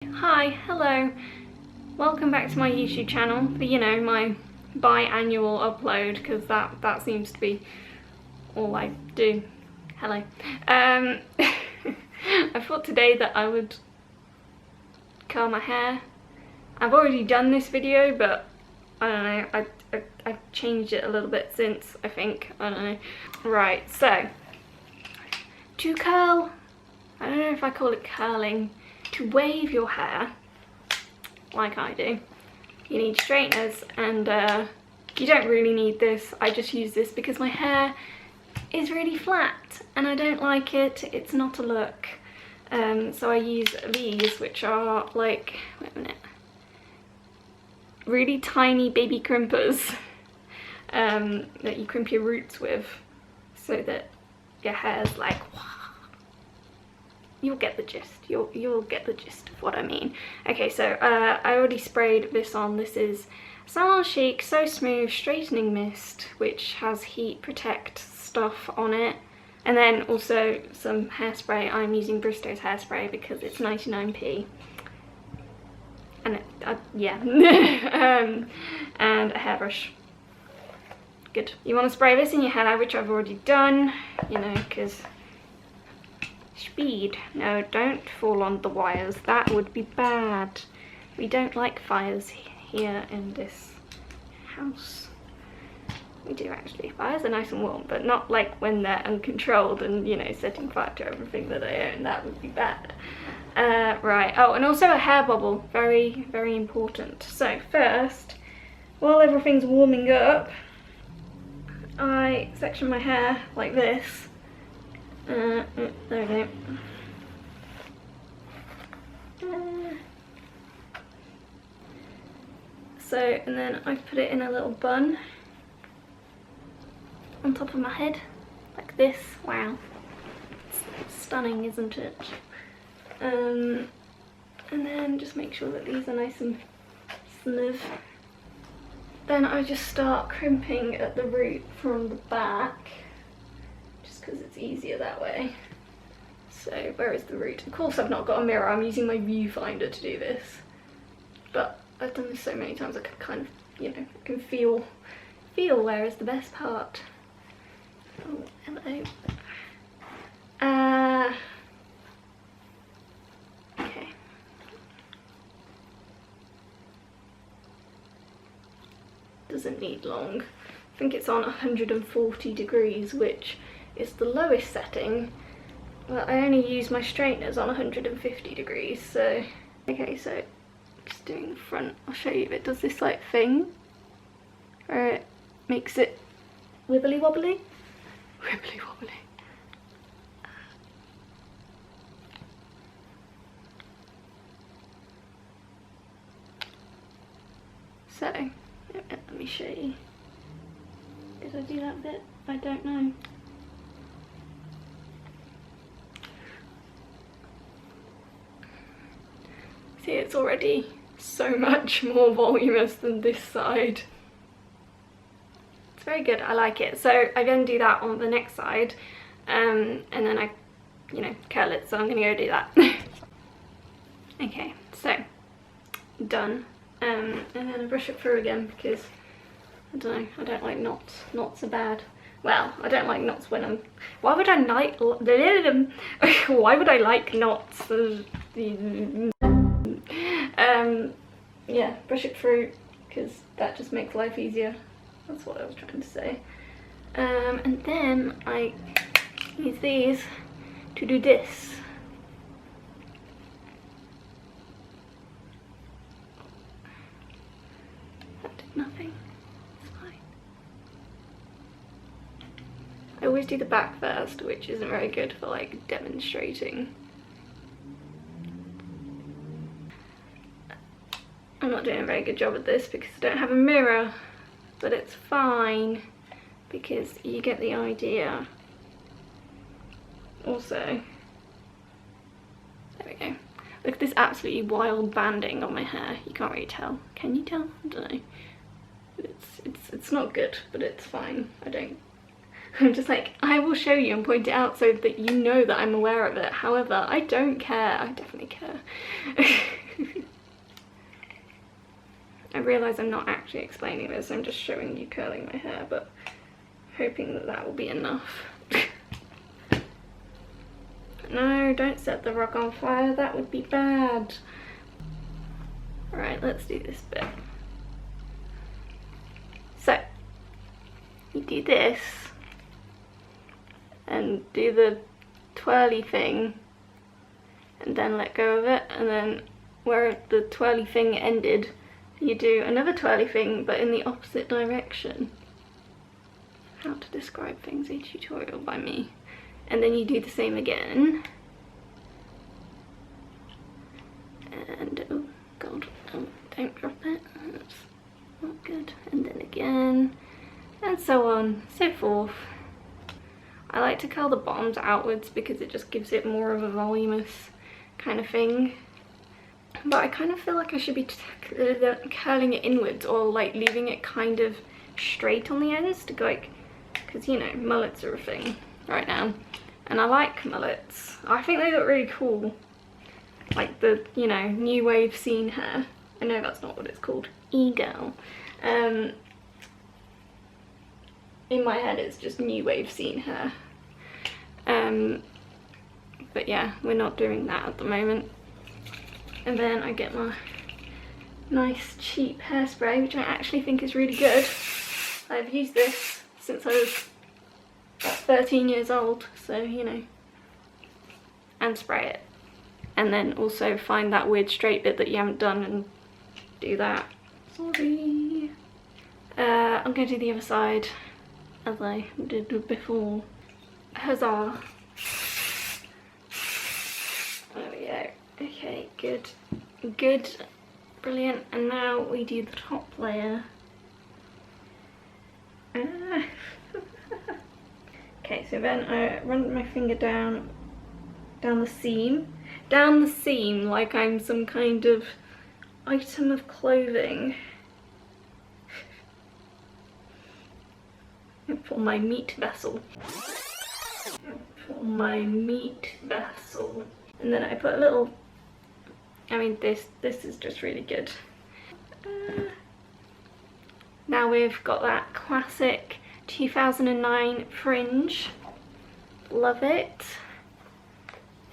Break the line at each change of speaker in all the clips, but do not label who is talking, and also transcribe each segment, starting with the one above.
Hi, hello, welcome back to my YouTube channel for, you know, my biannual upload, because that seems to be all I do. Hello. I thought today that I would curl my hair. I've already done this video, but I don't know, I've changed it a little bit since, I think. I don't know. Right, so to curl, I don't know if I call it curling, to wave your hair like I do, you need straighteners, and you don't really need this. I just use this because my hair is really flat and I don't like it. It's not a look. So I use these, which are like, wait a minute, really tiny baby crimpers that you crimp your roots with, so that your hair's like, you'll get the gist. You'll get the gist of what I mean. Okay, so I already sprayed this on. This is Salon Chic So Smooth Straightening Mist, which has heat protect stuff on it. And then also some hairspray. I'm using Bristow's hairspray because it's 99p. And yeah. And a hairbrush. Good. You want to spray this in your hair, which I've already done, you know, because speed. No, don't fall on the wires. That would be bad. We don't like fires here in this house. We do actually. Fires are nice and warm, but not like when they're uncontrolled and, you know, setting fire to everything that I own. That would be bad. Right. Oh, and also a hair bubble. Very, very important. So first, while everything's warming up, I section my hair like this. There we go. So, and then I put it in a little bun on top of my head, like this. Wow, it's stunning, isn't it? And then just make sure that these are nice and smooth. Then I just start crimping at the root from the back, because it's easier that way. So where is the root? Of course I've not got a mirror, I'm using my viewfinder to do this, but I've done this so many times I can kind of, you know, I can feel where is the best part. Oh, hello. Okay. Doesn't need long. I think it's on 140 degrees, which is the lowest setting, but I only use my straighteners on 150 degrees, so okay, so just doing the front, I'll show you if it does this like thing where it makes it wibbly wobbly. Wibbly wobbly. So let me show you. Did I do that bit? I don't know. See, it's already so much more voluminous than this side. It's very good, I like it. So I then do that on the next side, and then I, you know, curl it, so I'm gonna go do that. Okay, so done. And then I brush it through again because I don't know, I don't like knots. Knots are bad. Well, I don't like knots when I'm... Why would I like... Why would I like knots? Yeah, brush it through because that just makes life easier. That's what I was trying to say. And then I use these to do this. That did nothing. It's fine. I always do the back first, which isn't very good for like demonstrating. I'm not doing a very good job at this because I don't have a mirror, but it's fine because you get the idea. Also, there we go. Look at this absolutely wild banding on my hair. You can't really tell. Can you tell? I don't know. It's not good, but it's fine. I'm just like, I will show you and point it out so that you know that I'm aware of it. However, I don't care. I definitely care. realise I'm not actually explaining this, I'm just showing you curling my hair, but hoping that that will be enough. No, don't set the rug on fire, that would be bad. Alright, let's do this bit. So, you do this, and do the twirly thing, and then let go of it, and then where the twirly thing ended, you do another twirly thing, but in the opposite direction. How to describe things, a tutorial by me. And then you do the same again. And, oh god, don't drop it, that's not good. And then again, and so on, so forth. I like to curl the bottoms outwards because it just gives it more of a voluminous kind of thing. But I kind of feel like I should be curling it inwards, or like leaving it kind of straight on the ends to go like, because you know, mullets are a thing right now. And I like mullets. I think they look really cool. Like the, you know, new wave scene hair. I know that's not what it's called. E-girl. In my head it's just new wave scene hair. But yeah, we're not doing that at the moment. And then I get my nice cheap hairspray, which I actually think is really good. I've used this since I was about 13 years old, so you know. And spray it. And then also find that weird straight bit that you haven't done and do that. Sorry. I'm going to do the other side as I did before. Huzzah. There we go. Okay, good. Good. Brilliant. And now we do the top layer. Okay, so then I run my finger down the seam. Down the seam like I'm some kind of item of clothing. For my meat vessel. For my meat vessel. And then I put a little, I mean this is just really good. Now we've got that classic 2009 fringe. Love it.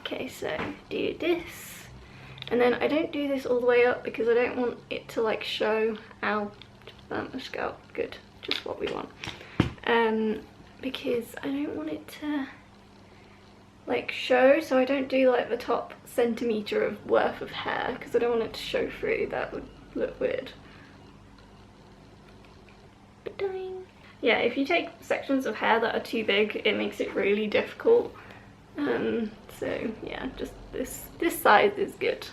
Okay, so do this. And then I don't do this all the way up because I don't want it to like show our scalp. Good, just what we want. Because I don't want it to like show, so I don't do like the top centimetre of worth of hair because I don't want it to show through. That would look weird. Yeah, if you take sections of hair that are too big, it makes it really difficult. So yeah, just this size is good.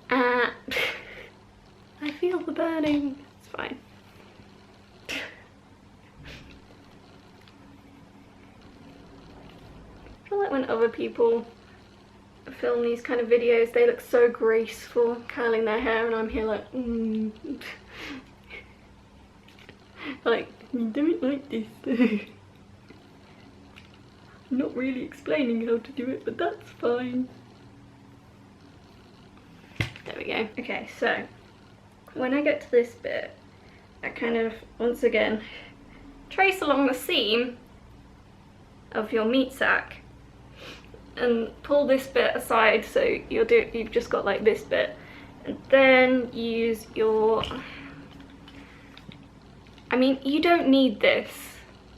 I feel the burning. It's fine. I feel like when other people film these kind of videos, they look so graceful curling their hair, and I'm here like, like, you do it like this. I'm not really explaining how to do it, but that's fine. There we go. Okay, so when I get to this bit, I kind of, once again, trace along the seam of your meat sack and pull this bit aside, so you've just got like this bit, and then use your, I mean, you don't need this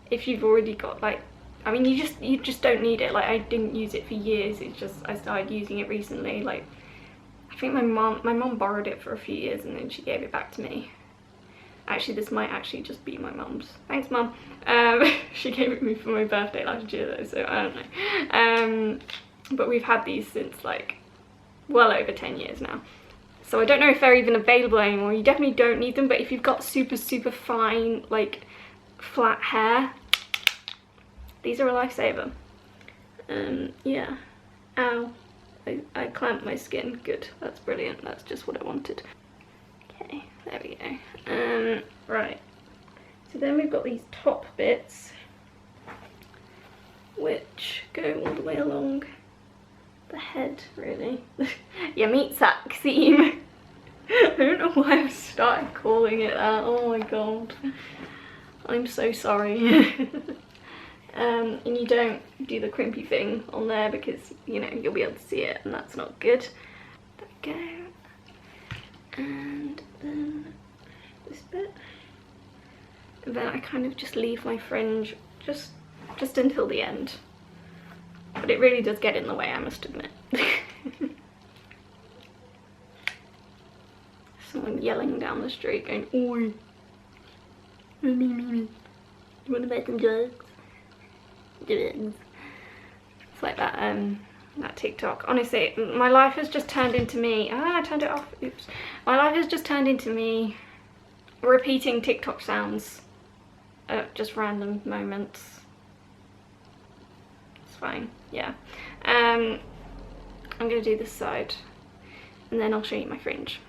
if you've already got like, I mean, you just don't need it. Like, I didn't use it for years. It's just I started using it recently. Like, I think my mom borrowed it for a few years and then she gave it back to me. Actually, this might actually just be my mum's. Thanks, Mum. She gave it to me for my birthday last year though, so I don't know. But we've had these since like well over 10 years now. So I don't know if they're even available anymore. You definitely don't need them, but if you've got super fine, like flat hair, these are a lifesaver. Yeah. Ow. I clamped my skin. Good. That's brilliant. That's just what I wanted. Okay, there we go. Right. So then we've got these top bits, which go all the way along the head, really. Your meat sack seam. don't know why I've started calling it that. Oh my god. I'm so sorry. And you don't do the crimpy thing on there because, you know, you'll be able to see it and that's not good. There we go. And then this bit. And then I kind of just leave my fringe just until the end. But it really does get in the way, I must admit. Someone yelling down the street going, oi. You wanna buy some drugs? Drugs. It's like that that TikTok. Honestly, my life has just turned into me. I turned it off. Oops. My life has just turned into me repeating TikTok sounds at just random moments. It's fine. Yeah. I'm gonna do this side and then I'll show you my fringe.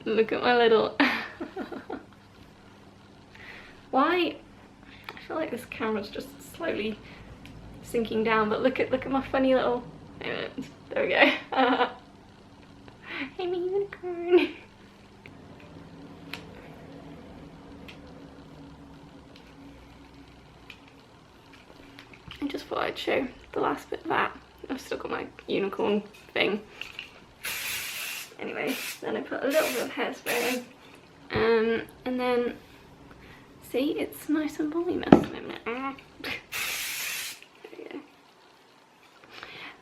Look at my little why I feel like this camera's just slowly sinking down, but look at my funny little, there we go. Hey, my unicorn. I just thought I'd show the last bit of that. I've still got my unicorn thing. Anyway, then I put a little bit of hairspray in. And then, see, it's nice and voluminous. There we go.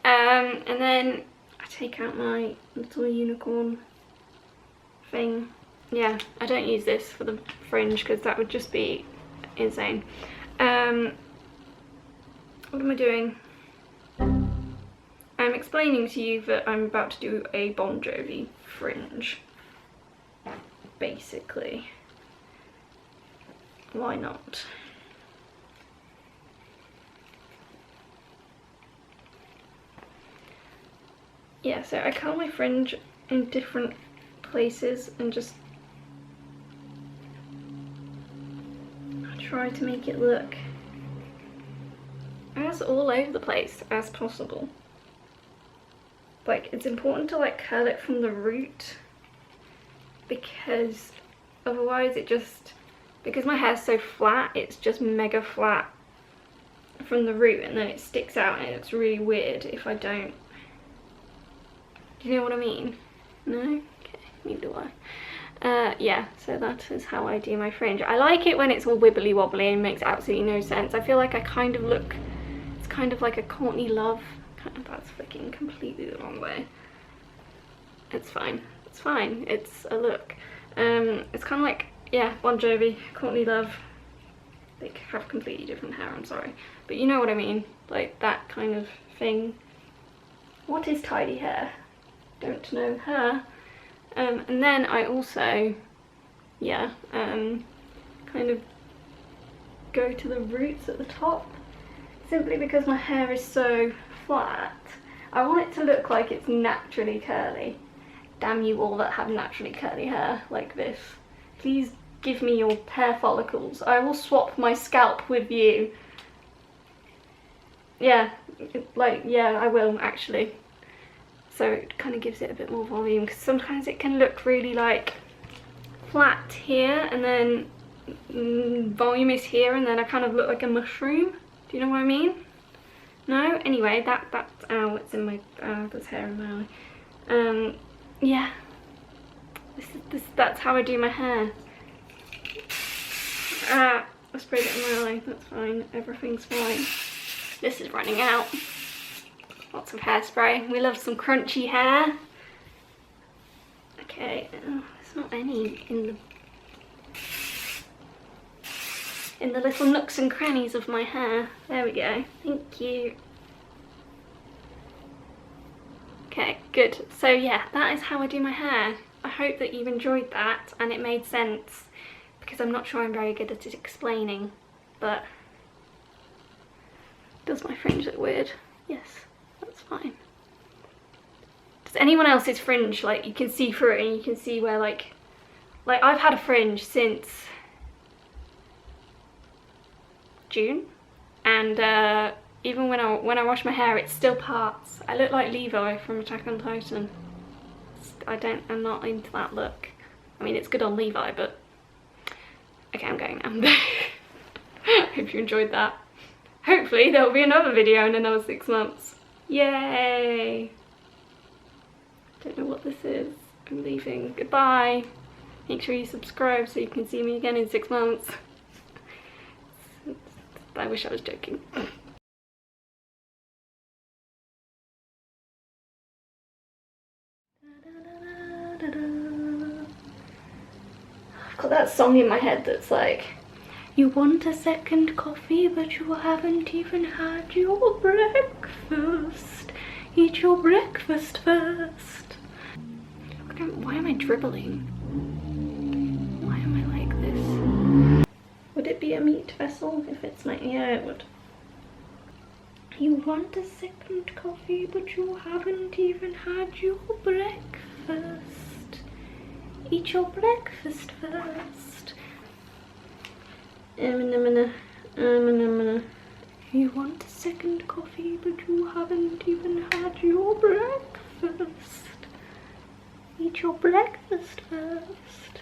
And then I take out my little unicorn thing. Yeah, I don't use this for the fringe because that would just be insane. What am I doing? I'm explaining to you that I'm about to do a Bon Jovi fringe. Basically. Why not? Yeah, so I curl my fringe in different places and just try to make it look as all over the place as possible. Like, it's important to like curl it from the root because otherwise it just, because my hair's so flat, it's just mega flat from the root and then it sticks out and it's really weird if I don't. Do you know what I mean? No? Okay, neither do I. Yeah, so that is how I do my fringe. I like it when it's all wibbly wobbly and makes absolutely no sense. I feel like I kind of look, it's kind of like a Courtney Love. That's freaking completely the wrong way. It's fine. It's fine. It's a look. It's kind of like, yeah, Bon Jovi, Courtney Love. They have completely different hair, I'm sorry. But you know what I mean. Like that kind of thing. What is tidy hair? Don't know her. And then I also, yeah, kind of go to the roots at the top. Simply because my hair is so flat. I want it to look like it's naturally curly. Damn you all that have naturally curly hair like this. Please give me your hair follicles. I will swap my scalp with you. Yeah, like, yeah, I will actually. So it kind of gives it a bit more volume because sometimes it can look really like flat here and then volume is here and then I kind of look like a mushroom. Do you know what I mean? No? Anyway, that's, ow, it's in my, there's hair in my eye. Yeah. That's how I do my hair. I sprayed it in my eye, that's fine, everything's fine. This is running out. Lots of hairspray. We love some crunchy hair. Okay, there's not any in the little nooks and crannies of my hair. There we go. Thank you. Okay, good. So yeah, that is how I do my hair. I hope that you've enjoyed that and it made sense because I'm not sure I'm very good at it explaining, but does my fringe look weird? Yes, that's fine. Does anyone else's fringe, like, you can see through it and you can see where like I've had a fringe since June, and even when I wash my hair it still parts. I look like Levi from Attack on Titan. I'm not into that look. I mean, it's good on Levi, but okay, I'm going now. Hope you enjoyed that. Hopefully there will be another video in another 6 months. Yay! Don't know what this is. I'm leaving. Goodbye. Make sure you subscribe so you can see me again in 6 months. I wish I was joking. I've got that song in my head that's like, you want a second coffee but you haven't even had your breakfast. Eat your breakfast first. Why am I dribbling? Why am I like this? Would it be a meat vessel if it's my... Yeah, it would. You want a second coffee but you haven't even had your breakfast. Eat your breakfast first. You want a second coffee but you haven't even had your breakfast. Eat your breakfast first.